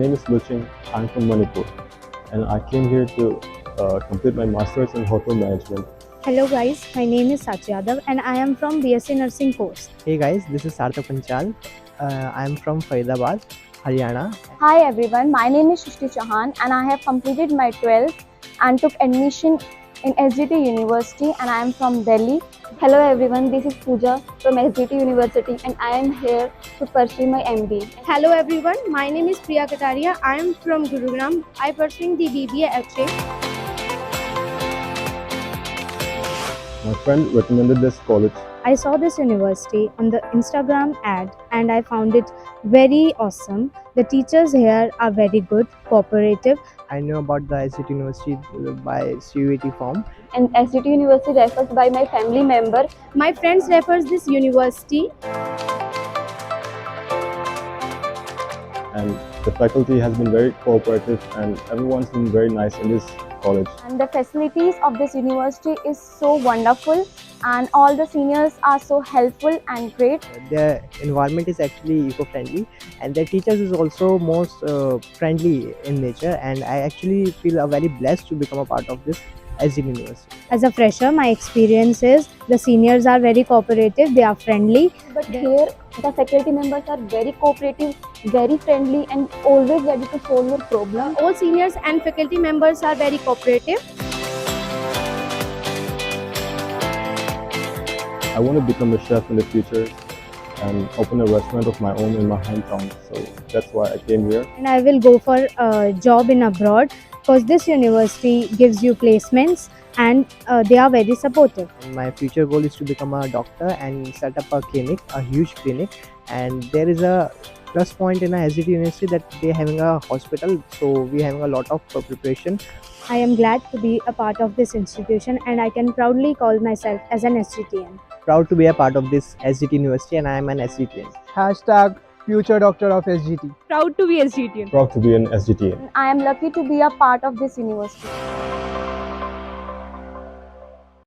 name is Luching. I'm from Manipur, and I came here to complete my master's in hotel management. Hello guys, my name is Satyadav and I am from BSc Nursing course. Hey guys, this is Sarthak Panchal. I am from Faridabad, Haryana. Hi everyone, my name is Shrishti Chauhan and I have completed my 12th and took admission in SGT University and I am from Delhi. Hello everyone, this is Pooja from SGT University and I am here to pursue my MBA. Hello everyone, my name is Priya Kataria. I am from Gurugram. I pursuing the BBA HA. My friend recommended this college. I saw this university on the Instagram ad and I found it very awesome. The teachers here are very good, cooperative. I know about the SGT University by CUET form. And SGT University refers by my family member. My friends refers this university. And the faculty has been very cooperative and everyone's been very nice in this college. And the facilities of this university is so wonderful and all the seniors are so helpful and great. Their environment is actually eco-friendly and their teachers is also most friendly in nature, and I actually feel very blessed to become a part of this SGT University. As a fresher, my experience is the seniors are very cooperative, they are friendly. But here the faculty members are very cooperative, very friendly and always ready to solve your problem. All seniors and faculty members are very cooperative. I want to become a chef in the future and open a restaurant of my own in my hometown. So that's why I came here. And I will go for a job in abroad because this university gives you placements and they are very supportive. And my future goal is to become a doctor and set up a clinic, a huge clinic. And there is a plus point in a SGT University that they having a hospital, so we having a lot of preparation. I am glad to be a part of this institution and I can proudly call myself as an SGTN. Proud to be a part of this SGT University, and I am an SGTN. Hashtag future doctor of SGT. Proud to be SGTN. Proud to be an SGTN. I am lucky to be a part of this university.